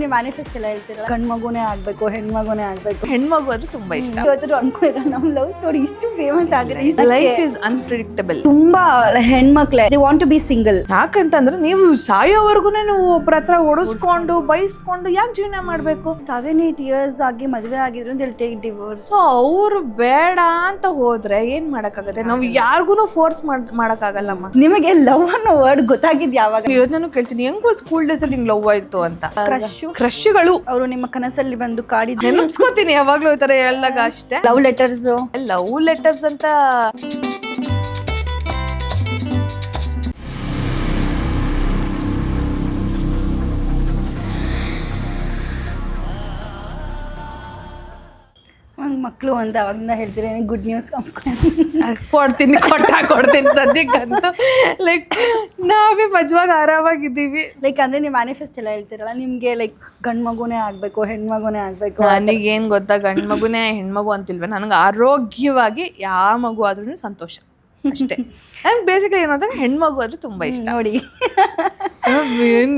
ನೀವು ಮ್ಯಾನಿಫೆಸ್ಟ್ ಎಲ್ಲ ಹೇಳ್ತೀರಲ್ಲ, ಗಂಡ್ಮಗುನೇ ಆಗ್ಬೇಕು, ಹೆಣ್ಮಗುನೇ ಆಗ್ಬೇಕು. ಹೆಣ್ಮಗು ಅಂದ್ರೆ ತುಂಬಾ ಇಷ್ಟ. ಇವತ್ತು ಅನ್ಕೊಂಡಿರೋ ನಮ್ಮ ಲವ್ ಸ್ಟೋರಿ ಇಷ್ಟು ಫೇಮಸ್ ಆಗಿದೆ. Life is unpredictable. ತುಂಬಾ ಹೆಣ್ಮಕ್ಳೆ they want to be single. ಯಾಕಂತಂದ್ರೆ ನೀವು ಸಾಯೋವರೆಗೂ ನೀವು ಒಬ್ಬರ ಹತ್ರ ಓಡಿಸ್ಕೊಂಡು ಬೈಸ್ಕೊಂಡು ಯಾಕೆ ಜೀವನ ಮಾಡ್ಬೇಕು? 7-8 years ಆಗಿ ಮದುವೆ ಆಗಿದ್ರು ಅಂತ ಟೇಕ್ ಡಿವೋರ್ಸ್. ಸೊ ಅವ್ರು ಬೇಡ ಅಂತ ಹೋದ್ರೆ ಏನ್ ಮಾಡಕ್ಕಾಗತ್ತೆ? ನಾವು ಯಾರಿಗೂ ಫೋರ್ಸ್ ಮಾಡಕ್ಕಾಗಲ್ಲಮ್ಮ. ನಿಮಗೆ ಲವ್ ಅನ್ನೋ ವರ್ಡ್ ಗೊತ್ತಾಗಿದ್ ಯಾವಾಗ? ಯೋಚನೆ ಕೇಳ್ತೀನಿ, ಹೆಂಗೋ ಸ್ಕೂಲ್ ಡೇಸ್ ಅಲ್ಲಿ ನಿಂಗೆ ಲವ್ ಆಯ್ತು ಅಂತ. ಕ್ರಶ್ಗಳು ಅವರು ನಿಮ್ಮ ಕನಸಲ್ಲಿ ಬಂದು ಕಾಡಿದ್ರು. ನೆನಪಿಸ್ಕೋತೀನಿ ಯಾವಾಗ್ಲೂ ಈ ತರ ಹೇಳಾಗ ಅಷ್ಟೇ. ಲವ್ ಲೆಟರ್ಸ್ ಅಂತ ಮಕ್ಕಳು ಅಂತ ಅವಾಗಿಂದ ಹೇಳ್ತೀರಿ. ಗುಡ್ ನ್ಯೂಸ್ ಕೊಡ್ತೀನಿ ಸದ್ಯಕ್ಕಂತೂ. ಲೈಕ್ ನಾವೇ ಮಜವಾಗ ಆರಾಮಾಗಿದ್ದೀವಿ. ಲೈಕ್ ಅಂದ್ರೆ ನೀವು ಮ್ಯಾನಿಫೆಸ್ಟ್ ಎಲ್ಲ ಹೇಳ್ತೀರಲ್ಲ, ನಿಮ್ಗೆ ಲೈಕ್ ಗಂಡ್ಮಗುನೇ ಆಗ್ಬೇಕು, ಹೆಣ್ಮಗುನೇ ಆಗ್ಬೇಕು. ನನಗೇನ್ ಗೊತ್ತಾ, ಗಂಡ್ ಮಗುನೇ ಹೆಣ್ಮಗು ಅಂತಿಲ್ವ, ನನಗೆ ಆರೋಗ್ಯವಾಗಿ ಯಾವ ಮಗು ಆದ್ರೂ ಸಂತೋಷ ಅಷ್ಟೇ. ನನ್ಗೆ ಬೇಸಿಕಲಿ ಏನಂದ್ರೆ ಹೆಣ್ಮಗು ಆದ್ರೂ ತುಂಬಾ ಇಷ್ಟ. ನೋಡಿ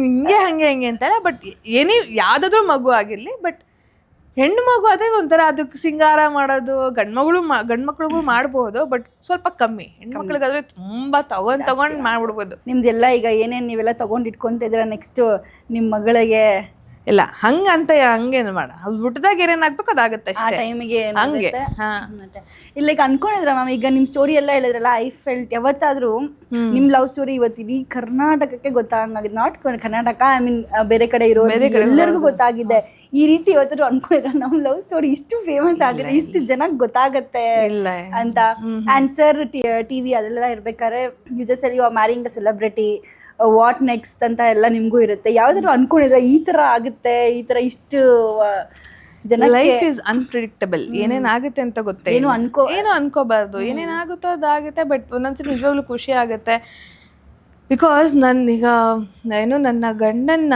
ಹಿಂಗೆ ಹಂಗೆ ಅಂತಲ್ಲ, ಬಟ್ ಯಾವ್ದಾದ್ರು ಮಗು ಆಗಿರ್ಲಿ, ಬಟ್ ಹೆಣ್ಣು ಮಗು ಆದ್ರೆ ಒಂಥರ ಅದಕ್ಕೆ ಸಿಂಗಾರ ಮಾಡೋದು ಗಂಡ್ಮಕ್ಳಿಗೂ ಮಾಡ್ಬೋದು, ಬಟ್ ಸ್ವಲ್ಪ ಕಮ್ಮಿ. ಹೆಣ್ಮಕ್ಳಿಗಾದ್ರೆ ತುಂಬಾ ತಗೊಂಡ್ ಮಾಡ್ಬಿಡ್ಬೋದು. ನಿಮ್ದೆಲ್ಲ ಈಗ ಏನೇನ್ ನೀವೆಲ್ಲ ತಗೊಂಡ್ ಇಟ್ಕೊಂತ ಇದ್ದೀರಾ ನೆಕ್ಸ್ಟ್ ನಿಮ್ ಮಗಳಿಗೆ? ಇಲ್ಲ ಹಂಗೇನು ಮಾಡ, ಅದು ಬಿಟ್ಟದಾಗ ಏನೇನ್ ಆಗ್ಬೇಕು ಅದಾಗತ್ತೆ ಆ ಟೈಮಿಗೆ ಹಂಗೆ. ಇಲ್ಲ ಈಗ ಅನ್ಕೊಂಡಿದ್ರ ಮ್ಯಾಮ್, ಈಗ ನಿಮ್ ಸ್ಟೋರಿ ಎಲ್ಲ ಹೇಳಿದ್ರಲ್ಲ, ಐ ಫೆಲ್ಟ್ ಯಾವತ್ತಾದ್ರೂ ನಿಮ್ ಲವ್ ಸ್ಟೋರಿ ಇವತ್ತು ಇಡೀ ಕರ್ನಾಟಕಕ್ಕೆ ಗೊತ್ತಾಗಿದೆ. ನಾಟ್ ಕರ್ನಾಟಕ, ಐ ಮೀನ್ ಬೇರೆ ಕಡೆ ಇರೋ ಎಲ್ಲರಿಗೂ ಗೊತ್ತಾಗಿದೆ. ಈ ರೀತಿ ಇವತ್ತಾದ್ರೂ ಅನ್ಕೊಂಡಿದ್ರ ನಮ್ ಲವ್ ಸ್ಟೋರಿ ಇಷ್ಟು ಫೇಮಸ್ ಆಗಿದೆ, ಇಷ್ಟು ಜನಕ್ಕೆ ಗೊತ್ತಾಗತ್ತೆ ಅಂತ? ಅಂಡ್ ಸರ್ ಟಿವಿ ಅದೆಲ್ಲ ಇರ್ಬೇಕಾದ್ರೆ you just said you are marrying the celebrity, what next ಅಂತ ಎಲ್ಲ ನಿಮ್ಗೂ ಇರುತ್ತೆ. ಯಾವ್ದಾದ್ರು ಅನ್ಕೊಂಡಿದ್ರೆ ಈ ತರ ಆಗುತ್ತೆ, ಈ ತರ ಇಷ್ಟು ಜನ? Life is unpredictable. ಏನೇನಾಗುತ್ತೆ ಅಂತ ಗೊತ್ತೇ ಏನು ಅನ್ಕೋಬಾರ್ದು. ಏನೇನಾಗುತ್ತೋ ಅದಾಗುತ್ತೆ, ಬಟ್ ಒಂದೊಂದ್ಸರಿ ನಿಜವಾಗ್ಲೂ ಖುಷಿ ಆಗುತ್ತೆ. ಬಿಕಾಸ್ ನಾನೀಗ ನನ್ನ ಗಂಡನ್ನ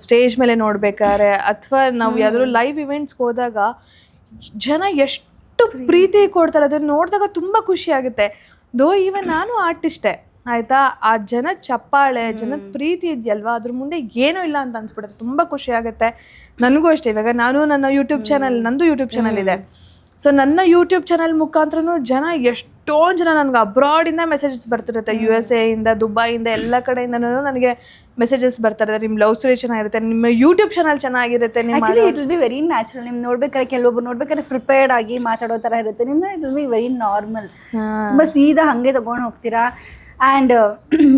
ಸ್ಟೇಜ್ ಮೇಲೆ ನೋಡ್ಬೇಕಾದ್ರೆ ಅಥವಾ ನಾವು ಯಾವ್ದಾದ್ರು ಲೈವ್ ಇವೆಂಟ್ಸ್ಗೆ ಹೋದಾಗ ಜನ ಎಷ್ಟು ಪ್ರೀತಿ ಕೊಡ್ತಾರೆ, ಅದನ್ನ ನೋಡಿದಾಗ ತುಂಬಾ ಖುಷಿ ಆಗುತ್ತೆ. ಈವನ್ ನಾನು ಆರ್ಟಿಸ್ಟೇ ಆಯ್ತಾ, ಆ ಜನದ ಚಪ್ಪಾಳೆ, ಜನದ ಪ್ರೀತಿ ಇದೆಯಲ್ವಾ, ಅದ್ರ ಮುಂದೆ ಏನೂ ಇಲ್ಲ ಅಂತ ಅನ್ಸ್ಬಿಡುತ್ತೆ. ತುಂಬ ಖುಷಿ ಆಗುತ್ತೆ. ನನಗೂ ಅಷ್ಟೇ. ಇವಾಗ ನಂದು ಯೂಟ್ಯೂಬ್ ಚಾನಲ್ ಇದೆ. ಸೊ ನನ್ನ ಯೂಟ್ಯೂಬ್ ಚಾನಲ್ ಮುಖಾಂತರನೂ ಎಷ್ಟೊಂದು ಜನ ನನಗೆ ಅಬ್ರಾಡಿಂದ ಮೆಸೇಜಸ್ ಬರ್ತಿರುತ್ತೆ. USA ಇಂದ, ದುಬೈಯಿಂದ, ಎಲ್ಲ ಕಡೆಯಿಂದನೂ ನನಗೆ ಮೆಸೇಜಸ್ ಬರ್ತಾರೆ. ನಿಮ್ಮ ಲವ್ ಸ್ಟೋರಿ ಚೆನ್ನಾಗಿರುತ್ತೆ, ನಿಮ್ಮ ಯೂಟ್ಯೂಬ್ ಚಾನಲ್ ಚೆನ್ನಾಗಿರುತ್ತೆ. It will be very natural. ನಿಮ್ ನೋಡ್ಬೇಕಾದ್ರೆ ಕೆಲವೊಬ್ರು ನೋಡ್ಬೇಕಾದ್ರೆ ಪ್ರಿಪೇರ್ಡ್ ಆಗಿ ಮಾತಾಡೋ ತರ ಇರುತ್ತೆ. ನಿಮ್ದು it will be very normal, ತುಂಬಾ ಸೀದಾ ಹಂಗೆ ತಗೊಂಡು ಹೋಗ್ತೀರಾ. ಆ್ಯಂಡ್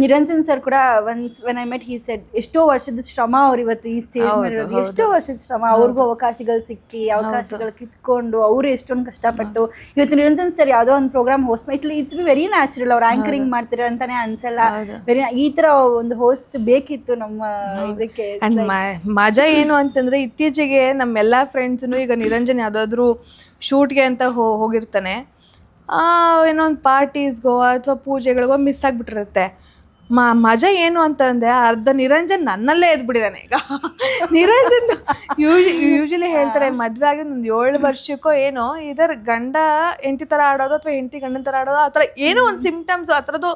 ನಿರಂಜನ್ ಸರ್ ಕೂಡ once when I met he said, ಎಷ್ಟೋ ವರ್ಷದ ಶ್ರಮ ಅವ್ರು ಇವತ್ತು ಈ ಸ್ಟೇಜ್ ಮೇಲೆ, ಎಷ್ಟೋ ವರ್ಷದ ಶ್ರಮ, ಅವ್ರಿಗೂ ಅವಕಾಶಗಳು ಸಿಕ್ಕಿ, ಅವಕಾಶಗಳು ಕಿತ್ಕೊಂಡು ಅವರು ಎಷ್ಟೊಂದು ಕಷ್ಟಪಟ್ಟು ಇವತ್ತು ನಿರಂಜನ್ ಸರ್ ಯಾವುದೋ ಒಂದು program host it's be very natural. ಅವ್ರು ಆಂಕರಿಂಗ್ ಮಾಡ್ತೀರ ಅಂತಾನೆ ಅನ್ಸಲ್ಲ. ವೆರಿ ಈ ತರ ಒಂದು ಹೋಸ್ಟ್ ಬೇಕಿತ್ತು ನಮ್ಮ ಇದಕ್ಕೆ. ಮಜಾ ಏನು ಅಂತಂದ್ರೆ, ಇತ್ತೀಚೆಗೆ ನಮ್ಮೆಲ್ಲಾ ಫ್ರೆಂಡ್ಸ್ನು ಈಗ ನಿರಂಜನ್ ಯಾವುದಾದ್ರೂ ಶೂಟ್ಗೆ ಅಂತ ಹೋಗಿರ್ತಾನೆ, ಏನೋ ಒಂದು ಪಾರ್ಟೀಸ್ಗೋ ಅಥವಾ ಪೂಜೆಗಳಿಗೋ ಮಿಸ್ ಆಗಿಬಿಟ್ಟಿರುತ್ತೆ. ಮಜಾ ಏನು ಅಂತಂದರೆ, ಅರ್ಧ ನಿರಂಜನ್ ನನ್ನಲ್ಲೇ ಎದ್ಬಿಟ್ಟಿದ್ದಾನೆ. ಈಗ ನಿರಂಜನ್ ಯೂಶಲಿ ಹೇಳ್ತಾರೆ, ಮದುವೆ ಆಗಿ ಒಂದು 7 ವರ್ಷಕ್ಕೋ ಏನೋ ಇದರ ಗಂಡ ಹೆಂಡತಿ ಥರ ಆಡೋದು ಅಥವಾ ಹೆಂಡತಿ ಗಂಡನ ಥರ ಆಡೋದು, ಆ ಥರ ಏನೋ ಒಂದು ಸಿಂಪ್ಟಮ್ಸ್ ಆ ಥರದ್ದು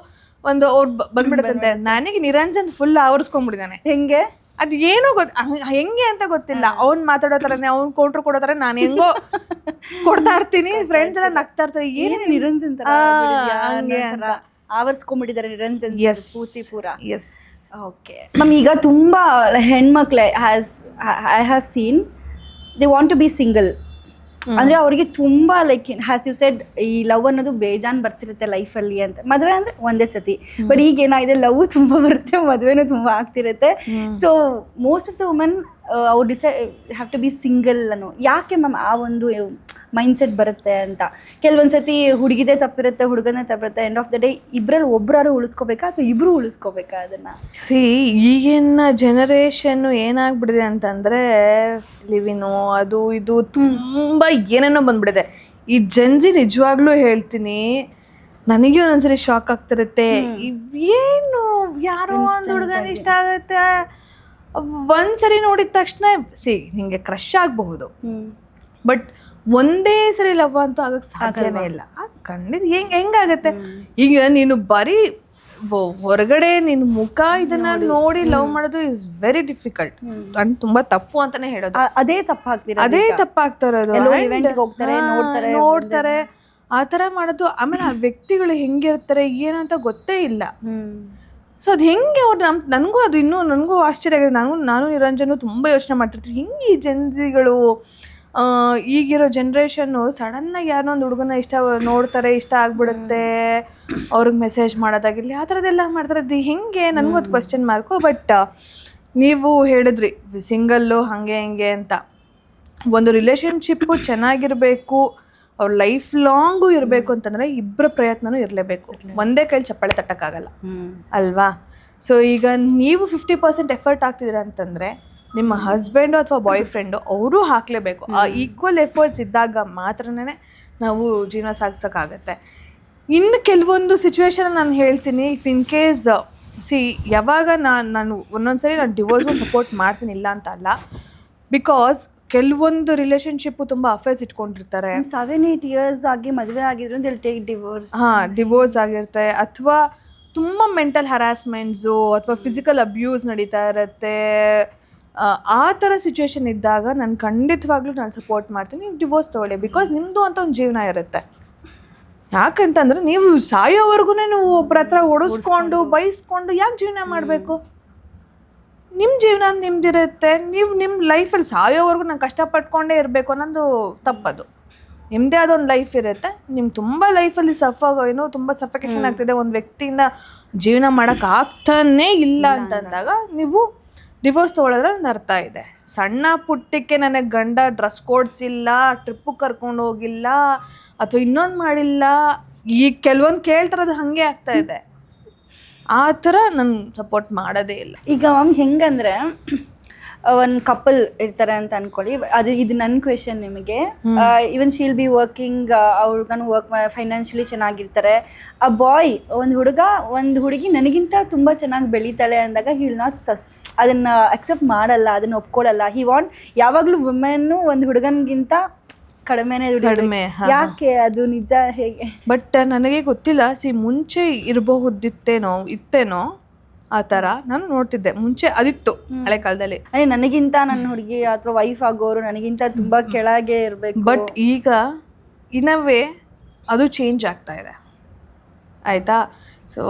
ಒಂದು ಅವ್ರು ಬಂದ್ಬಿಡುತ್ತಂತೆ. ನನಗೆ ನಿರಂಜನ್ ಫುಲ್ ಆವರಿಸ್ಕೊಂಡ್ಬಿಟ್ಟಿದ್ದಾನೆ. ಹೆಂಗೆ ಅದು ಏನೋ ಹೆಂಗೆ ಅಂತ ಗೊತ್ತಿಲ್ಲ. ಅವ್ನು ಮಾತಾಡೋ ಥರನೇ, ಅವ್ನು ಕೌಂಟ್ರ್ ಕೊಡೋ ಥರ ನಾನು ಹೆಂಗೋ ಕೊಡ್ತಾ ಇರ್ತೀನಿ. ಫ್ರೆಂಡ್ಸ್ ಎಲ್ಲ ನಗ್ತಾ ಇರ್ತಾರೆ, ಏನೇ ನಿರಂಜನ್ ಹಂಗೆ ಅಂತ ಆವರಿಸ್ಕೊಂಡ್ಬಿಟ್ಟಿದ್ದಾರೆ ನಿರಂಜನ್ ಪೂರ್ತಿ ಪೂರ. Yes, okay ma'am. ಈಗ ತುಂಬಾ ಹೆಣ್ಮಕ್ಳೆ I have seen they want to be single. ಅಂದ್ರೆ ಅವ್ರಿಗೆ ತುಂಬಾ ಲೈಕ್ ಹ್ಯಾಸ್ ಯು ಸೆಡ್, ಈ ಲವ್ ಅನ್ನೋದು ಬೇಜಾನ್ ಬರ್ತಿರುತ್ತೆ ಲೈಫಲ್ಲಿ ಅಂತ. ಮದುವೆ ಅಂದ್ರೆ ಒಂದೇ ಸತಿ, ಬಟ್ ಈಗ ಏನಾಗಿದೆ, ಲವ್ ತುಂಬಾ ಬರುತ್ತೆ, ಮದುವೆನೂ ತುಂಬಾ ಆಗ್ತಿರುತ್ತೆ. So most of the women ಅವ್ರು ಹ್ಯಾವ್ ಟು ಬಿ ಸಿಂಗಲ್ ಅನ್ನೋ. ಯಾಕೆ ಮ್ಯಾಮ್ ಆ ಒಂದು ಮೈಂಡ್ಸೆಟ್ ಬರುತ್ತೆ ಅಂತ? ಕೆಲವೊಂದ್ಸತಿ ಹುಡುಗಿದೇ ತಪ್ಪಿರುತ್ತೆ, ಹುಡುಗನೇ ತಪ್ಪಿರುತ್ತೆ. ಎಂಡ್ ಆಫ್ ದ ಡೇ ಇಬ್ಬರಲ್ಲಿ ಒಬ್ಬರಾರು ಉಳಿಸ್ಕೋಬೇಕಾ ಅಥವಾ ಇಬ್ರು ಉಳಿಸ್ಕೋಬೇಕಾ ಅದನ್ನ? ಈಗಿನ ಜನರೇಷನ್ನು ಏನಾಗ್ಬಿಡಿದೆ ಅಂತಂದ್ರೆ, ಲಿವಿನು ಅದು ಇದು ತುಂಬಾ ಏನೇನೋ ಬಂದ್ಬಿಡಿದೆ. ಈ ಜನ್ಜಿ ನಿಜವಾಗ್ಲೂ ಹೇಳ್ತೀನಿ, ನನಗೆ ಒಂದೊಂದ್ಸರಿ ಶಾಕ್ ಆಗ್ತಿರುತ್ತೆ. ಏನು ಯಾರೋ ಒಂದು ಹುಡುಗನ ಇಷ್ಟ ಆಗುತ್ತೆ, ಒಂದ್ಸರಿ ನೋಡಿದ ತಕ್ಷಣ ನಿಂಗೆ ಕ್ರಶ್ ಆಗಬಹುದು, ಬಟ್ ಒಂದೇ ಸರಿ ಲವ್ ಅಂತೂ ಆಗಕ್ಕೆ ಸಾಧ್ಯನೇ ಇಲ್ಲ. ಖಂಡಿತ ಹೆಂಗಾಗತ್ತೆ? ಈಗ ನೀನು ಬರೀ ಹೊರಗಡೆ ನಿನ್ ಮುಖ ಇದನ್ನ ನೋಡಿ ಲವ್ ಮಾಡೋದು ಇಸ್ ವೆರಿ ಡಿಫಿಕಲ್ಟ್ ಅಂಡ್ ತುಂಬಾ ತಪ್ಪು ಅಂತಾನೆ ಹೇಳೋದು. ಅದೇ ತಪ್ಪಾಗ್ತಿರ, ಅದೇ ತಪ್ಪಾಗ್ತಾ ಇರೋದು. ಹೋಗ್ತಾರೆ, ನೋಡ್ತಾರೆ ಆ ತರ ಮಾಡೋದು. ಆಮೇಲೆ ಆ ವ್ಯಕ್ತಿಗಳು ಹೆಂಗಿರ್ತಾರೆ ಏನು ಅಂತ ಗೊತ್ತೇ ಇಲ್ಲ. ಸೊ ಅದು ಹೆಂಗೆ ಅವ್ರು ನನಗೂ ಅದು ಇನ್ನೂ ನನಗೂ ಆಶ್ಚರ್ಯ ಆಗಿದೆ. ನಾನು ನಿರಂಜನು ತುಂಬ ಯೋಚನೆ ಮಾಡ್ತಿರ್ತೀವಿ, ಹೆಂಗೆ ಈ ಜನ್ಸಿಗಳು ಈಗಿರೋ ಜನ್ರೇಷನ್ನು ಸಡನ್ನಾಗಿ ಯಾರೋ ಒಂದು ಹುಡುಗನ ನೋಡ್ತಾರೆ, ಇಷ್ಟ ಆಗ್ಬಿಡುತ್ತೆ, ಅವ್ರಿಗೆ ಮೆಸೇಜ್ ಮಾಡೋದಾಗಿರಲಿ, ಆ ಥರದ್ದೆಲ್ಲ ಮಾಡ್ತಾರೆ. ಅದು ಹೆಂಗೆ ನನಗೂ ಅದು ಕ್ವಶನ್ ಮಾರ್ಕು. ಬಟ್ ನೀವು ಹೇಳಿದ್ರಿ ಸಿಂಗಲ್ಲು ಹಾಗೆ ಹಿಂಗೆ ಅಂತ. ಒಂದು ರಿಲೇಷನ್ಶಿಪ್ಪು ಚೆನ್ನಾಗಿರಬೇಕು, ಅವ್ರ ಲೈಫ್ ಲಾಂಗು ಇರಬೇಕು ಅಂತಂದರೆ ಇಬ್ಬರ ಪ್ರಯತ್ನನೂ ಇರಲೇಬೇಕು. ಒಂದೇ ಕೈಲಿ ಚಪ್ಪಾಳೆ ತಟ್ಟಕ್ಕಾಗಲ್ಲ ಅಲ್ವಾ? ಸೊ ಈಗ ನೀವು 50% ಎಫರ್ಟ್ ಆಗ್ತಿದ್ದೀರ ಅಂತಂದರೆ ನಿಮ್ಮ ಹಸ್ಬೆಂಡು ಅಥವಾ ಬಾಯ್ ಫ್ರೆಂಡು ಅವರು ಹಾಕಲೇಬೇಕು. ಆ ಈಕ್ವಲ್ ಎಫರ್ಟ್ಸ್ ಇದ್ದಾಗ ಮಾತ್ರನೇ ನಾವು ಜೀವನ ಸಾಗಿಸೋಕ್ಕಾಗತ್ತೆ. ಇನ್ನು ಕೆಲವೊಂದು ಸಿಚುವೇಶನ್ ನಾನು ಹೇಳ್ತೀನಿ. ಇಫ್ ಇನ್ ಕೇಸ್ ಯಾವಾಗ ನಾನು ಒಂದೊಂದ್ಸರಿ ನಾನು ಡಿವೋರ್ಸ್ಗೂ ಸಪೋರ್ಟ್ ಮಾಡ್ತೀನಿ, ಇಲ್ಲ ಅಂತ ಅಲ್ಲ. ಬಿಕಾಸ್ ಕೆಲವೊಂದು ರಿಲೇಷನ್ಶಿಪ್ಪು ತುಂಬ ಅಫೇರ್ಸ್ ಇಟ್ಕೊಂಡಿರ್ತಾರೆ. 7-8 years ಆಗಿ ಮದುವೆ ಆಗಿದ್ರು ಅಂತ ಟೇಕ್ ಡಿವೋರ್ಸ್. ಡಿವೋರ್ಸ್ ಆಗಿರುತ್ತೆ, ಅಥವಾ ತುಂಬ ಮೆಂಟಲ್ ಹರಾಸ್ಮೆಂಟ್ಸು ಅಥವಾ ಫಿಸಿಕಲ್ ಅಬ್ಯೂಸ್ ನಡೀತಾ ಇರುತ್ತೆ. ಆ ಥರ ಸಿಚುವೇಶನ್ ಇದ್ದಾಗ ನಾನು ಖಂಡಿತವಾಗ್ಲೂ ನಾನು ಸಪೋರ್ಟ್ ಮಾಡ್ತೀನಿ, ನೀವು ಡಿವೋರ್ಸ್ ತೊಗೊಳ್ಳಿ. ಬಿಕಾಸ್ ನಿಮ್ಮದು ಅಂತ ಒಂದು ಜೀವನ ಇರುತ್ತೆ. ಯಾಕಂತಂದರೆ ನೀವು ಸಾಯೋವರೆಗೂ ನೀವು ಒಬ್ಬರ ಹತ್ರ ಓಡಿಸ್ಕೊಂಡು ಬೈಸ್ಕೊಂಡು ಯಾಕೆ ಜೀವನ ಮಾಡಬೇಕು? ನಿಮ್ಮ ಜೀವನ ನಿಮ್ದಿರುತ್ತೆ. ನೀವು ನಿಮ್ಮ ಲೈಫಲ್ಲಿ ಸಾಯೋವರೆಗೂ ನಾನು ಕಷ್ಟಪಟ್ಕೊಂಡೇ ಇರಬೇಕು ಅನ್ನೋದು ತಪ್ಪದು. ನಿಮ್ಮದೇ ಆದ ಒಂದು ಲೈಫ್ ಇರುತ್ತೆ. ನಿಮ್ಗೆ ತುಂಬ ಲೈಫಲ್ಲಿ ತುಂಬ ಸಫಿಕೇಷನ್ ಆಗ್ತಿದೆ, ಒಂದು ವ್ಯಕ್ತಿಯಿಂದ ಜೀವನ ಮಾಡೋಕ್ಕಾಗ್ತಾನೇ ಇಲ್ಲ ಅಂತಂದಾಗ ನೀವು ಡಿವೋರ್ಸ್ ತೊಗೊಳೋದ್ರೆ ಒಂದು ಅರ್ಥ ಇದೆ. ಸಣ್ಣ ಪುಟ್ಟಕ್ಕೆ ನನಗೆ ಗಂಡ ಡ್ರೆಸ್ ಕೋಡ್ಸಿಲ್ಲ, ಟ್ರಿಪ್ಪು ಕರ್ಕೊಂಡು ಹೋಗಿಲ್ಲ, ಅಥವಾ ಇನ್ನೊಂದು ಮಾಡಿಲ್ಲ, ಈಗ ಕೆಲವೊಂದು ಕೇಳ್ತಿರೋದು ಹಾಗೆ ಆಗ್ತಾ ಇದೆ. ಆ ಥರ ನಾನು ಸಪೋರ್ಟ್ ಮಾಡೋದೇ ಇಲ್ಲ. ಈಗ ಮ್ಯಾಮ್ ಹೆಂಗಂದ್ರೆ ಒಂದು ಕಪಲ್ ಇರ್ತಾರೆ ಅಂತ ಅನ್ಕೊಳ್ಳಿ. ಇದು ನನ್ನ ಕ್ವೆಶನ್ ನಿಮಗೆ. ಇವನ್ ಶೀಲ್ ಬಿ ವರ್ಕಿಂಗ್, ಅವ್ರಿಗೂ ವರ್ಕ್ ಫೈನಾನ್ಷಿಯಲಿ ಚೆನ್ನಾಗಿರ್ತಾರೆ. ಆ ಬಾಯ್ ಒಂದು ಹುಡುಗಿ ನನಗಿಂತ ತುಂಬ ಚೆನ್ನಾಗಿ ಬೆಳೀತಾಳೆ ಅಂದಾಗ ಹಿ ವಿಲ್ ನಾಟ್ ಅದನ್ನು ಅಕ್ಸೆಪ್ಟ್ ಮಾಡಲ್ಲ, ಅದನ್ನು ಒಪ್ಕೊಳ್ಳಲ್ಲ. ಹಿ ವಾಂಟ್ ಯಾವಾಗಲೂ ವುಮೆನ್ನು ಒಂದು ಹುಡುಗನಿಗಿಂತ ಕಡಿಮೆ. ಯಾಕೆ ಅದು ನಿಜ ಹೇಗೆ? ಬಟ್ ನನಗೆ ಗೊತ್ತಿಲ್ಲ. ಮುಂಚೆ ಇತ್ತೇನೋ ಆ ಥರ ನಾನು ನೋಡ್ತಿದ್ದೆ. ಮುಂಚೆ ಅದಿತ್ತು ಹಳೆ ಕಾಲದಲ್ಲಿ. ನನಗಿಂತ ನನ್ನ ಹುಡುಗಿ ಅಥವಾ ವೈಫ್ ಆಗೋರು ನನಗಿಂತ ತುಂಬ ಕೆಳಗೆ ಇರಬೇಕು. ಬಟ್ ಈಗ ಇನ್ನವೇ ಅದು ಚೇಂಜ್ ಆಗ್ತಾ ಇದೆ, ಆಯಿತಾ? ಸೊ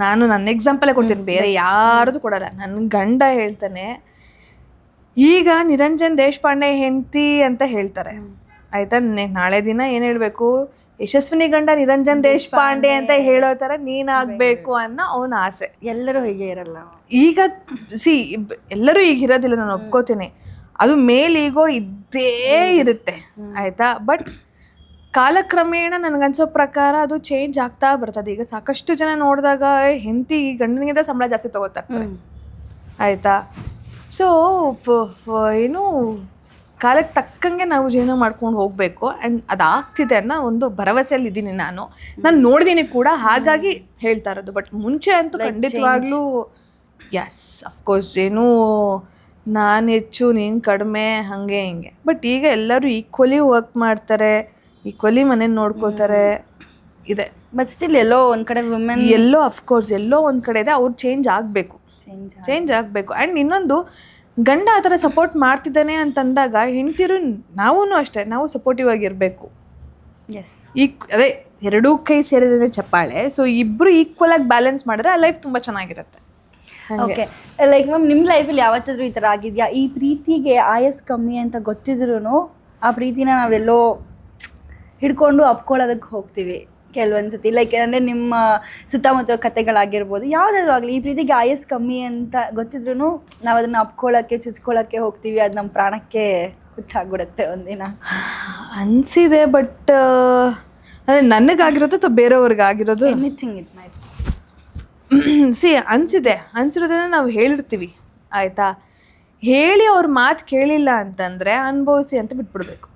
ನಾನು ನನ್ನ ಎಕ್ಸಾಂಪಲೇ ಕೊಡ್ತೀನಿ, ಬೇರೆ ಯಾರದು ಕೊಡಲ್ಲ. ನನ್ನ ಗಂಡ ಹೇಳ್ತಾನೆ, ಈಗ ನಿರಂಜನ್ ದೇಶಪಾಂಡೆ ಹೆಂಡತಿ ಅಂತ ಹೇಳ್ತಾರೆ, ಆಯಿತಾ? ನಾಳೆ ದಿನ ಏನು ಹೇಳಬೇಕು, ಯಶಸ್ವಿನಿ ಗಂಡ ನಿರಂಜನ್ ದೇಶಪಾಂಡೆ ಅಂತ ಹೇಳೋ ಥರ ನೀನಾಗಬೇಕು ಅನ್ನೋ ಅವನ ಆಸೆ. ಎಲ್ಲರೂ ಹೀಗೆ ಇರಲ್ಲ. ಈಗ ಎಲ್ಲರೂ ಈಗ ಇರೋದಿಲ್ಲ, ನಾನು ಒಪ್ಕೋತೀನಿ. ಅದು ಮೇಲೀಗೋ ಇದ್ದೇ ಇರುತ್ತೆ, ಆಯಿತಾ? ಬಟ್ ಕಾಲಕ್ರಮೇಣ ನನಗನ್ಸೋ ಪ್ರಕಾರ ಅದು ಚೇಂಜ್ ಆಗ್ತಾ ಬರ್ತದೆ. ಈಗ ಸಾಕಷ್ಟು ಜನ ನೋಡಿದಾಗ ಹೆಂಡತಿ ಗಂಡನಿಗಿಂತ ಸಂಬಳ ಜಾಸ್ತಿ ತಗೋತಾ ಇರ್ತಾರೆ, ಆಯಿತಾ? ಸೊ ಕಾಲಕ್ಕೆ ತಕ್ಕಂಗೆ ನಾವು ಜೀವನ ಮಾಡ್ಕೊಂಡು ಹೋಗಬೇಕು. ಆ್ಯಂಡ್ ಅದಾಗ್ತಿದೆ ಅನ್ನೋ ಒಂದು ಭರವಸೆಯಲ್ಲಿ ಇದ್ದೀನಿ. ನಾನು ನೋಡಿದ್ದೀನಿ ಕೂಡ, ಹಾಗಾಗಿ ಹೇಳ್ತಾ ಇರೋದು. ಬಟ್ ಮುಂಚೆ ಅಂತೂ ಖಂಡಿತವಾಗ್ಲೂ ಎಸ್ ಅಫ್ಕೋರ್ಸ್ ನಾನು ಹೆಚ್ಚು ನೀನು ಕಡಿಮೆ ಹಾಗೆ ಹಿಂಗೆ. ಬಟ್ ಈಗ ಎಲ್ಲರೂ ಈಕ್ವಲಿ ವರ್ಕ್ ಮಾಡ್ತಾರೆ, ಈಕ್ವಲಿ ಮನೇನ ನೋಡ್ಕೋತಾರೆ ಇದೆ. ಬಟ್ ಸ್ಟಿಲ್ ಎಲ್ಲೋ ಒಂದು ಕಡೆ ವುಮೆನ್ ಅಫ್ಕೋರ್ಸ್ ಎಲ್ಲೋ ಒಂದು ಕಡೆ ಇದೆ. ಅವ್ರು ಚೇಂಜ್ ಆಗಬೇಕು. ಆ್ಯಂಡ್ ಇನ್ನೊಂದು, ಗಂಡ ಆ ಥರ ಸಪೋರ್ಟ್ ಮಾಡ್ತಿದ್ದಾನೆ ಅಂತಂದಾಗ ಹೆಂಡ್ತಿರು ನಾವೂ ಅಷ್ಟೇ, ನಾವು ಸಪೋರ್ಟಿವ್ ಆಗಿರಬೇಕು. ಅದೇ ಎರಡೂ ಕೈ ಸೇರಿದ್ರೆ ಚಪ್ಪಾಳೆ. ಸೊ ಇಬ್ಬರು ಈಕ್ವಲ್ ಆಗಿ ಬ್ಯಾಲೆನ್ಸ್ ಮಾಡಿದ್ರೆ ಆ ಲೈಫ್ ತುಂಬ ಚೆನ್ನಾಗಿರುತ್ತೆ. ಓಕೆ, ಲೈಕ್ ಮ್ಯಾಮ್ ನಿಮ್ಮ ಲೈಫಲ್ಲಿ ಯಾವತ್ತಾದ್ರೂ ಈ ಥರ ಆಗಿದೆಯಾ? ಈ ಪ್ರೀತಿಗೆ ಆಯಸ್ ಕಮ್ಮಿ ಅಂತ ಗೊತ್ತಿದ್ರೂ ಆ ಪ್ರೀತಿನ ನಾವೆಲ್ಲೋ ಹಿಡ್ಕೊಂಡು ಅಪ್ಕೊಳ್ಳೋದಕ್ಕೆ ಹೋಗ್ತೀವಿ ಕೆಲವೊಂದ್ಸತಿ. ಲೈಕ್ ಅಂದರೆ ನಿಮ್ಮ ಸುತ್ತಮುತ್ತ ಕತೆಗಳಾಗಿರ್ಬೋದು, ಯಾವುದಾದ್ರೂ ಆಗಲಿ, ಈ ಪ್ರೀತಿಗೆ ಆಯಸ್ ಕಮ್ಮಿ ಅಂತ ಗೊತ್ತಿದ್ರೂ ನಾವು ಅದನ್ನು ಅಪ್ಕೊಳ್ಳೋಕ್ಕೆ ಚುಚ್ಕೊಳ್ಳೋಕ್ಕೆ ಹೋಗ್ತೀವಿ, ಅದು ನಮ್ಮ ಪ್ರಾಣಕ್ಕೆ ಹುಟ್ಟಾಗ್ಬಿಡುತ್ತೆ ಒಂದಿನ ಅನಿಸಿದೆ. ಬಟ್ ಅಂದರೆ ನನಗಾಗಿರೋದು ಅಥವಾ ಬೇರೆಯವ್ರಿಗಾಗಿರೋದು ಎನಿಥಿಂಗ್ ಇಟ್ ಮೈಟ್ ಅನಿಸಿರೋದನ್ನ ನಾವು ಹೇಳಿರ್ತೀವಿ, ಆಯಿತಾ? ಹೇಳಿ ಅವ್ರ ಮಾತು ಕೇಳಿಲ್ಲ ಅಂತಂದರೆ ಅನುಭವಿಸಿ ಅಂತ ಬಿಟ್ಬಿಡ್ಬೇಕು.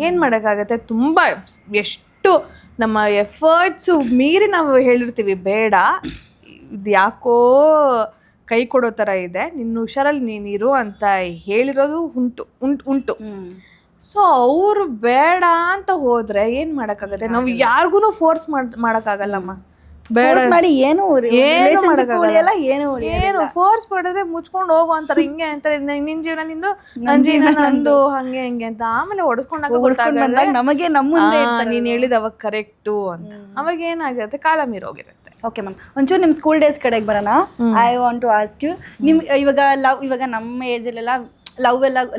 ಏನು ಮಾಡೋಕ್ಕಾಗತ್ತೆ? ತುಂಬ ಎಷ್ಟು ನಮ್ಮ ಎಫರ್ಟ್ಸು ಮೀರಿ ನಾವು ಹೇಳಿರ್ತೀವಿ, ಬೇಡ ಇದು ಯಾಕೋ ಕೈ ಕೊಡೋ ಥರ ಇದೆ, ನಿನ್ನ ಹುಷಾರಲ್ಲಿ ನೀನಿರು ಅಂತ ಹೇಳಿರೋದು ಉಂಟು. ಸೊ ಅವರು ಬೇಡ ಅಂತ ಹೋದರೆ ಏನು ಮಾಡೋಕ್ಕಾಗತ್ತೆ? ನಾವು ಯಾರಿಗೂ ಫೋರ್ಸ್ ಮಾಡೋಕ್ಕಾಗಲ್ಲಮ್ಮ. ಬೇಡ ಮಾಡಿ ಏನು ಉಳಿಯಲ್ಲ, ಏನು ಏನು ಫೋರ್ಸ್ ಮಾಡಿದ್ರೆ ಮುಚ್ಕೊಂಡು ಹೋಗು ಅಂತಾರೆ, ಹಿಂಗೆ ಅಂತಾರೆ, ನಿನ್ ಜೀವನ ನಿಂದು, ನನ್ ಜೀವನ ನಂದು, ಹಂಗೆ ಹಿಂಗೆ ಅಂತ. ಆಮೇಲೆ ಬಂದಾಗ ನಮಗೆ ನಮ್ಮ ಮುಂದೆ ನೀನ್ ಹೇಳಿದ ಅವಾಗ ಕರೆಕ್ಟು ಅಂತ, ಅವಾಗ ಏನಾಗಿರುತ್ತೆ, ಕಾಲ ಮೀರೋಗಿರುತ್ತೆ. ಓಕೆ ಮ್ಯಾಮ್, ಒಂಚೂರು ನಿಮ್ಮ ಸ್ಕೂಲ್ ಡೇಸ್ ಕಡೆಗೆ ಬರೋಣ. I want to ask you, ಇವಾಗ ನಮ್ಮ ಏಜಲ್ಲೆಲ್ಲ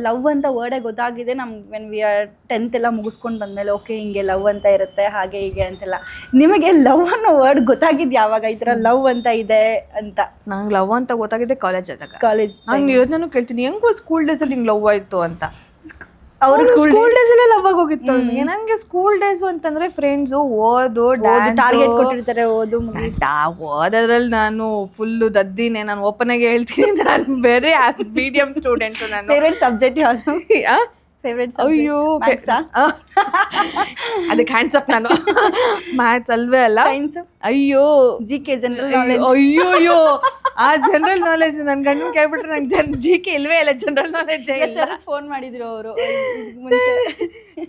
ಲವ್ ಅಂತ ವರ್ಡೇ ಗೊತ್ತಾಗಿದೆ ನಮ್ಗೆ ವೆನ್ ವಿ ಆರ್ 10th ಎಲ್ಲ ಮುಗಿಸ್ಕೊಂಡು ಬಂದಮೇಲೆ. ಓಕೆ, ಹಿಂಗೆ ಲವ್ ಅಂತ ಇರುತ್ತೆ, ಹಾಗೆ ಹೀಗೆ ಅಂತೆಲ್ಲ. ನಿಮಗೆ ಲವ್ ಅನ್ನೋ ವರ್ಡ್ ಗೊತ್ತಾಗಿದ್ದು ಯಾವಾಗ, ಈ ಥರ ಲವ್ ಅಂತ ಇದೆ ಅಂತ? ನಂಗೆ ಲವ್ ಅಂತ ಗೊತ್ತಾಗಿದೆ ಕಾಲೇಜ್ ಕಾಲೇಜ್ ನಂಗೆ ಯೋಚನೆ ಕೇಳ್ತೀನಿ, ಹೆಂಗೋ ಸ್ಕೂಲ್ ಡೇಸ್ ಅಲ್ಲಿ ನಿಂಗೆ ಲವ್ ಆಯ್ತು ಅಂತ. ಅವ್ರು ಸ್ಕೂಲ್ ಡೇಸ್ ಅಲ್ಲೇ ಲವ್ ಆಗೋಗಿತ್ತು ನಂಗೆ. ಸ್ಕೂಲ್ ಡೇಸ್ ಅಂತಂದ್ರೆ ಫ್ರೆಂಡ್ಸು, ಓದು, ಟಾರ್ಗೆಟ್ ಕೊಟ್ಟಿರ್ತಾರೆ, ಓದೋದ್ರಲ್ಲಿ ನಾನು ಫುಲ್ಲು ದದ್ದಿನೇ. ನಾನು ಓಪನ್ ಆಗಿ ಹೇಳ್ತೀನಿ, ನಾನು ವೆರಿ ಮೀಡಿಯಂ ಸ್ಟೂಡೆಂಟ್. ನಾನು ಫೇವ್ರೆಟ್ ಸಬ್ಜೆಕ್ಟ್ ಯಾವುದು? ಫೇವ್ರೆಟ್ ಅಯ್ಯೋ ಅದಕ್ಕೆ ಹ್ಯಾಂಡ್ಸ್ ಅಪ್. ನಾನು ಮ್ಯಾಥ್ಸ್ ಅಲ್ವೇ ಅಲ್ಲ, ಸೈನ್ಸ್, ಅಯ್ಯೋ GK ಜನರಲ್ ನಾಲೆಜ್. ಅಯ್ಯೋ ಆ ಜನರಲ್ ನಾಲೆಜ್ ನನ್ ಗಂಡನ್ ಕೇಳ್ಬಿಟ್ರೆ ನಂಗೆ GK ಇಲ್ವೇ ಇಲ್ಲ, ಜನರಲ್ ನಾಲೆಜ್ ಇಲ್ಲ. ಫೋನ್ ಮಾಡಿದ್ರು ಅವರು,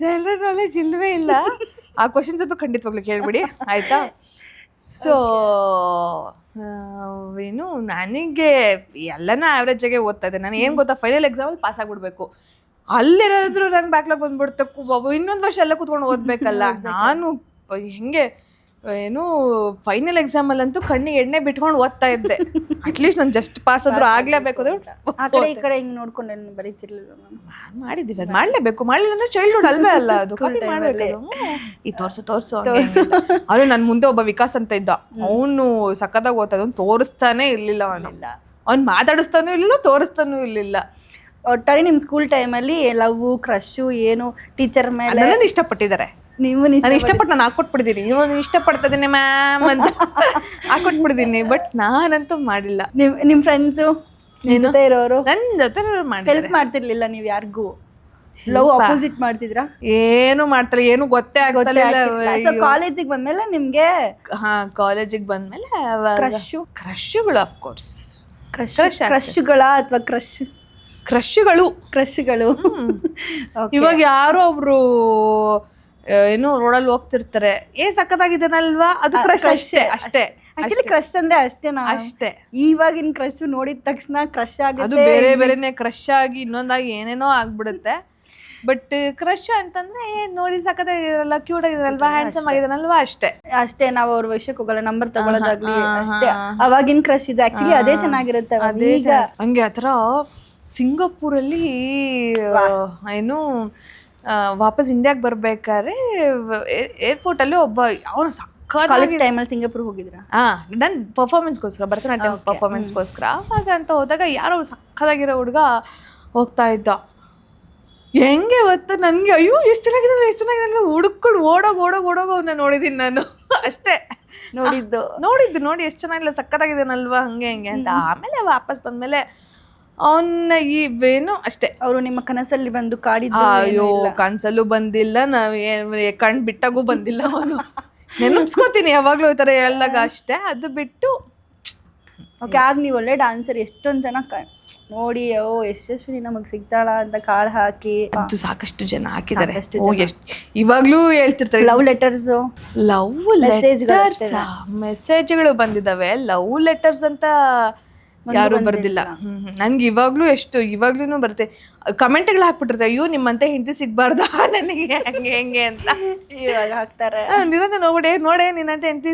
ಜನರಲ್ ನಾಲೆಜ್ ಇಲ್ವೇ ಇಲ್ಲ. ಆ ಕ್ವಶನ್ಸ್ ಅಂತೂ ಖಂಡಿತವಾಗ್ಲೂ ಕೇಳ್ಬಿಡಿ ಆಯ್ತಾ. ಸೊ ಏನು ನನಗೆ ಎಲ್ಲನೂ ಆವ್ರೇಜ್ ಆಗಿ ಓದ್ತಾ ಇದ್ದೆ ನಾನು. ಏನು ಗೊತ್ತಾ, ಫೈನಲ್ ಎಕ್ಸಾಮಲ್ಲಿ ಪಾಸ್ ಆಗ್ಬಿಡ್ಬೇಕು. ಅಲ್ಲಿರೋದ್ರು ನಂಗೆ ಬ್ಯಾಕ್ಲಾಗ್ ಬಂದ್ಬಿಡುತ್ತೆ, ಇನ್ನೊಂದು ವರ್ಷ ಎಲ್ಲ ಕೂತ್ಕೊಂಡು ಓದ್ಬೇಕಲ್ಲ. ನಾನು ಹೆಂಗೆ ಏನು ಫೈನಲ್ ಎಕ್ಸಾಮಲ್ಲಂತೂ ಕಣ್ಣಿಗೆ ಎಣ್ಣೆ ಬಿಟ್ಕೊಂಡು ಓದ್ತಾ ಇದ್ದೆ. ಅಟ್ಲೀಸ್ಟ್ ನಾನು ಜಸ್ಟ್ ಪಾಸ್ ಆದ್ರೂ ಆಗ್ಲೇಬೇಕು. ಆ ಕಡೆ ಈ ಕಡೆ ಹಿಂಗೆ ನೋಡ್ಕೊಂಡು ಬರೀತಿರ್ಲಿಲ್ಲ. ಮಾಡಿದ್ದೀವಿ, ಅದು ಮಾಡಲೇಬೇಕು. ಮಾಡಲಿಲ್ಲ ಅಂದ್ರೆ ಚೈಲ್ಡ್ಹುಡ್ ಅಲ್ವೇ ಅಲ್ಲ, ಅದು ಮಾಡಬೇಕು. ಈ ತೋರ್ಸು ಅವ್ರು ನನ್ನ ಮುಂದೆ ಒಬ್ಬ ವಿಕಾಸ್ ಅಂತ ಇದ್ದ, ಅವನು ಸಕ್ಕತ್ತಾಗಿ ಓದ್ತಾ, ಅವ್ನು ತೋರಿಸ್ತಾನೆ ಇರ್ಲಿಲ್ಲ. ಅವ್ನು ಮಾತಾಡಿಸ್ತಾನೂ ಇರ್ಲಿಲ್ಲ, ತೋರಿಸ್ತಾನೂ ಇರ್ಲಿಲ್ಲ. ಒಟ್ಟಾರೆ ನಿಮ್ಮ ಸ್ಕೂಲ್ ಟೈಮಲ್ಲಿ ಲವ್, ಕ್ರಶು ಏನು ಟೀಚರ್ ಮೇಲೆ ಅದನ್ನ ಇಷ್ಟಪಟ್ಟಿದ್ದಾರೆ. ನಾನು ಇಷ್ಟಪಟ್ಟು ನಾನು ಹಾಕೊಟ್ಬಿಟ್ಟಿದ್ದೀನಿ. ನೀವು ಇಷ್ಟಪಡ್ತಿದ್ದೀನಿ ಮ್ಯಾಮ್ ಅಂತ ಹಾಕೊಟ್ಬಿಟ್ಟಿದ್ದೀನಿ, ಬಟ್ ನಾನಂತೂ ಮಾಡಿಲ್ಲ. ನಿಮ್ಮ ಫ್ರೆಂಡ್ಸು ಜೊತೆ ಇರೋರು ನನ್ನ ಜೊತೆ ಹೆಲ್ಪ್ ಮಾಡ್ತಿರ್ಲಿಲ್ಲ ನೀವು ಯಾರಿಗೂ? ಲವ್ ಅಪೋಸಿಟ್ ಮಾಡ್ತಿದ್ರಾ? ಏನು ಮಾಡ್ತಾರೆ, ಏನು ಗೊತ್ತೇ ಆಗ್ತಿಲ್ಲ. ಕಾಲೇಜಿಗೆ ಬಂದ್ಮೇಲೆ ನಿಮ್ಗೆ? ಕಾಲೇಜಿಗೆ ಬಂದ್ಮೇಲೆ ಕ್ರಶ್ಗಳು ಅಫ್ಕೋರ್ಸ್. ಕ್ರಶ್ಗಳ ಅಥವಾ ಕ್ರಶ್ಗಳು ಇವಾಗ ಯಾರೋ ಒಬ್ರು ಏನೋ ರೋಡಲ್ಲಿ ಹೋಗ್ತಿರ್ತಾರೆ, ಸಕ್ಕತ್ತಾಗಿದ್ದಾನಲ್ವಾ, ಅದು ಕ್ರಶ್ ಅಷ್ಟೇ. ಆಕ್ಚುಲಿ ಕ್ರಶ್ ಅಂದ್ರೆ ಅಷ್ಟೇ. ಇವಾಗಿನ ಕ್ರಶ್ ನೋಡಿದ ತಕ್ಷಣ ಕ್ರಶ್ ಆಗುತ್ತೆ, ಅದು ಬೇರೆನೆ ಕ್ರಶ್ ಆಗಿ ಇನ್ನೊಂದಾಗಿ ಏನೇನೋ ಆಗ್ಬಿಡುತ್ತೆ. ಬಟ್ ಕ್ರಶ್ ಅಂತಂದ್ರೆ ನೋಡಿ ಸಕ್ಕತ್ತಾಗಿರಲ್ಲ, ಕ್ಯೂಟ್ ಆಗಿರಲ್ವಾ, ಹ್ಯಾಂಡ್ಸಮ್ ಆಗಿದಾನಲ್ವಾ, ಅಷ್ಟೇ. ನಾವು ಅವ್ರ ವಿಷಯಕ್ಕೆ ಹೋಗಲ್ಲ, ನಂಬರ್ ತಗೊಳ್ಳೋದಾಗ್ಲಿ ಅಷ್ಟೇ. ಅವಾಗಿನ ಕ್ರಶ್ ಇದು ಆಕ್ಚುಲಿ ಅದೇ ಚೆನ್ನಾಗಿರುತ್ತೆ. ಈಗ ಹಂಗೆ ಆತರ ಸಿಂಗಾಪುರಲ್ಲಿ ಏನು ವಾಪಸ್ ಇಂಡಿಯಾಗೆ ಬರ್ಬೇಕಾದ್ರೆ ಏರ್ಪೋರ್ಟಲ್ಲಿ ಒಬ್ಬ ಅವನು ಕಾಲೇಜ್ ಟೈಮಲ್ಲಿ ಸಿಂಗಾಪುರ್ ಹೋಗಿದ್ರ? ನನ್ನ ಪರ್ಫಾರ್ಮೆನ್ಸ್ಗೋಸ್ಕರ, ಭರತನಾಟ್ಯಂ ಪರ್ಫಾರ್ಮೆನ್ಸ್ಗೋಸ್ಕರ. ಅವಾಗ ಅಂತ ಹೋದಾಗ ಯಾರೋ ಸಕ್ಕದಾಗಿರೋ ಹುಡುಗ ಹೋಗ್ತಾ ಇದ್ದ. ಹೆಂಗೆ ಗೊತ್ತಾ ನನಗೆ, ಅಯ್ಯೋ ಎಷ್ಟು ಚೆನ್ನಾಗಿದೆ ಹುಡುಕೊಂಡು ಓಡೋಗ ಅವನ್ನ ನೋಡಿದ್ದೀನಿ ನಾನು. ಅಷ್ಟೇ ನೋಡಿದ್ದು ಎಷ್ಟು ಚೆನ್ನಾಗಿಲ್ಲ, ಸಕ್ಕತ್ತಾಗಿದ್ದಾನಲ್ವಾ, ಹಂಗೆ ಅಂತ. ಆಮೇಲೆ ವಾಪಸ್ ಬಂದ್ಮೇಲೆ ಅವನ್ನ ಏನು ಅಷ್ಟೇ. ಅವರು ನಿಮ್ಮ ಕನಸಲ್ಲಿ ಬಂದು ಕಾಡಿದ್ದು? ಅಯ್ಯೋ ಕನಸಲ್ಲೂ ಬಂದಿಲ್ಲ, ಕಣ್ ಬಿಟ್ಟಾಗೂ ಬಂದಿಲ್ಲ. ಅವನು ನೆನಪಿಸ್ಕೋತೀನಿ ಯಾವಾಗ್ಲೂ ಈ ಥರ ಹೇಳಿದಾಗ ಅಷ್ಟೇ. ಅದು ಬಿಟ್ಟು ಓಕೆ. ಆಗ ನೀವು ಒಳ್ಳೆ ಡಾನ್ಸರ್. ಎಷ್ಟೊಂದು ಜನ ನೋಡಿ ಯಶಸ್ವಿನಿ ನಮಗೆ ಸಿಗ್ತಾಳ ಅಂತ ಕಾಳು ಹಾಕಿ ಅದು ಸಾಕಷ್ಟು ಜನ ಹಾಕಿದ್ದಾರೆ. ಇವಾಗ್ಲೂ ಹೇಳ್ತಿರ್ತಾರೆ ಲವ್ ಲೆಟರ್ಸ್, ಮೆಸೇಜ್ಗಳು ಬಂದಿದ್ದಾವೆ. ಲವ್ ಲೆಟರ್ಸ್ ಅಂತ ಯಾರು ಬರ್ದಿಲ್ಲ. ನನ್ಗೆ ಇವಾಗ್ಲೂ ಬರುತ್ತೆ. ಕಮೆಂಟ್ಗಳು ಹಾಕ್ಬಿಟ್ಟಿರ್ತಾರೆ, ಅಯ್ಯೋ ನಿಮ್ಮಂತೆ ಹೆಂಡತಿ ಸಿಗ್ಬಾರ್ದಾ ನನಗೆ, ಹೆಂಗೆ ಅಂತ ಇವಾಗ ಹಾಕ್ತಾರೆ. ನಿನ್ನಂತೆ ನೋಡೆ ನಿನ್ನಂತೆ ಹೆಂಡತಿ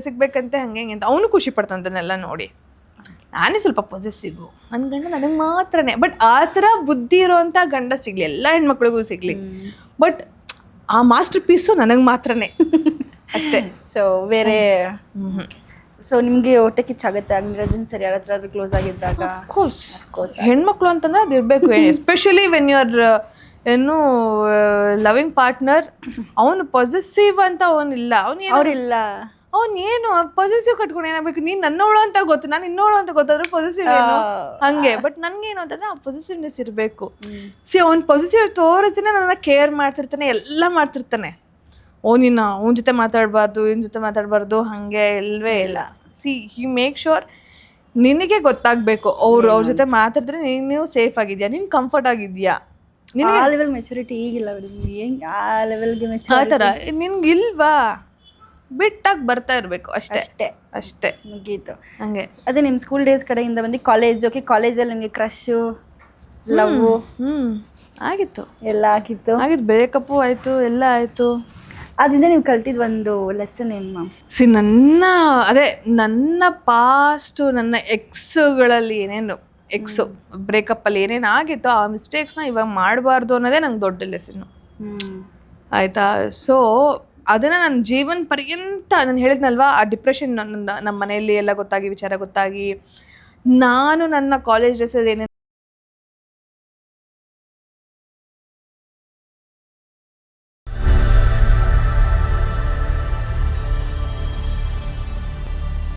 ಸಿಗ್ಬೇಕಂತೆ ಹಂಗೆ ಅಂತ. ಅವನು ಖುಷಿ ಪಡ್ತಾನೆಲ್ಲ ನೋಡಿ. ನಾನೇ ಸ್ವಲ್ಪ ಪೊಸೆಸಿವ್, ನನ್ನ ಗಂಡ ನನಗೆ ಮಾತ್ರನೇ. ಬಟ್ ಆ ಥರ ಬುದ್ಧಿ ಇರೋವಂಥ ಗಂಡ ಸಿಗ್ಲಿ, ಎಲ್ಲ ಹೆಣ್ಮಕ್ಳಿಗೂ ಸಿಗ್ಲಿ. ಬಟ್ ಆ ಮಾಸ್ಟರ್ ಪೀಸು ನನಗೆ ಮಾತ್ರನೇ ಅಷ್ಟೇ. ಸೊ ಬೇರೆ ಸೊ ನಿಮಗೆ ಹೊಟ್ಟೆ ಕಿಚ್ಚಾಗುತ್ತೆ ಅಂಗರಾಜನ್ ಸರ್ ಯಾರ ಹತ್ರ ಕ್ಲೋಸ್ ಆಗಿದ್ದಾಗ? ಅಫ್ಕೋರ್ಸ್ ಹೆಣ್ಮಕ್ಳು ಅಂತಂದ್ರೆ ಅದು ಇರಬೇಕು. ಎಸ್ಪೆಷಲಿ ವೆನ್ ಯು ಆರ್ ಏನು ಲವಿಂಗ್ ಪಾರ್ಟ್ನರ್. ಅವನು ಪೊಸೆಸಿವ್ ಅಂತ ಅವನಿಲ್ಲ, ಅವನೇನು ಪೊಸೆಸಿವ್ ಕಟ್ಕೊಂಡು ಏನಾಗಬೇಕು, ನೀನು ನನ್ನೋಳು ಅಂತ ಗೊತ್ತು, ನಾನು ಇನ್ನೋಳು ಅಂತ ಗೊತ್ತಾದ್ರೆ ಪೊಸೆಸಿವ್ ಏನು ಹಂಗೆ. ಬಟ್ ನನಗೇನು ಅಂತಂದ್ರೆ ಆ ಪೊಸೆಸಿವ್ನೆಸ್ ಇರಬೇಕು. ಅವ್ನು ಪೊಸೆಸಿವ್ ತೋರಿಸ್ತಾನೆ, ನನ್ನ ಕೇರ್ ಮಾಡ್ತಿರ್ತಾನೆ, ಎಲ್ಲ ಮಾಡ್ತಿರ್ತಾನೆ. ನೀನು ಅವನ ಜೊತೆ ಮಾತಾಡಬಾರ್ದು, ಇವನ ಜೊತೆ ಮಾತಾಡಬಾರ್ದು, ಹಾಗೆ ಇಲ್ವೇ ಇಲ್ಲ. ಹಿ ಮೇಕ್ ಶೋರ್ ನಿನಗೆ ಗೊತ್ತಾಗಬೇಕು ಅವ್ರ ಜೊತೆ ಮಾತಾಡಿದ್ರೆ ನೀನು ಸೇಫ್ ಆಗಿದ್ಯಾ, ನೀನು ಕಂಫರ್ಟ್ ಆಗಿದ್ಯಾ. ಆ ಲೆವೆಲ್ ಮೆಚುರಿಟಿ ಈಗಿಲ್ಲ. ಆ ಲೆವೆಲ್ಗೆ ಆ ಥರ ನಿನ್ಗಿಲ್ವಾ? ಬಿಟ್ಟಾಗಿ ಬರ್ತಾ ಇರಬೇಕು ಅಷ್ಟೇ ಅಷ್ಟೇ ಅಷ್ಟೇ ಮುಗೀತು. ಹಂಗೆ. ಅದೇ ನಿಮ್ಮ ಸ್ಕೂಲ್ ಡೇಸ್ ಕಡೆಯಿಂದ ಬಂದು ಕಾಲೇಜ್, ಓಕೆ ಕಾಲೇಜಲ್ಲಿ ನಿಮಗೆ ಕ್ರಶ್ಶು, ಲವ್ ಆಗಿತ್ತು ಎಲ್ಲ ಆಗಿತ್ತು. ಬ್ರೇಕಪ್ಪು ಆಯಿತು, ಎಲ್ಲ ಆಯಿತು. ಅದರಿಂದ ನೀವು ಕಲ್ತಿದ್ದು ಒಂದು ಲೆಸನ್ ಏನು ಮ್ಯಾಮ್? ನನ್ನ ಪಾಸ್ಟು, ನನ್ನ ಎಕ್ಸ್ಗಳಲ್ಲಿ ಏನೇನು ಬ್ರೇಕಪ್ಪಲ್ಲಿ ಏನೇನು ಆಗಿತ್ತೋ ಆ ಮಿಸ್ಟೇಕ್ಸ್ನ ಇವಾಗ ಮಾಡಬಾರ್ದು ಅನ್ನೋದೇ ನಂಗೆ ದೊಡ್ಡ ಲೆಸನ್ನು ಆಯಿತಾ. ಸೊ ಅದನ್ನು ನನ್ನ ಜೀವನ ಪರ್ಯಂತ ನಾನು ಹೇಳಿದ್ನಲ್ವಾ, ಆ ಡಿಪ್ರೆಷನ್ ನಮ್ಮ ಮನೆಯಲ್ಲಿ ಎಲ್ಲ ಗೊತ್ತಾಗಿ, ವಿಚಾರ ಗೊತ್ತಾಗಿ, ನಾನು ನನ್ನ ಕಾಲೇಜ್ ಡ್ರೆಸ್ಸಲ್ಲಿ ಏನೇನು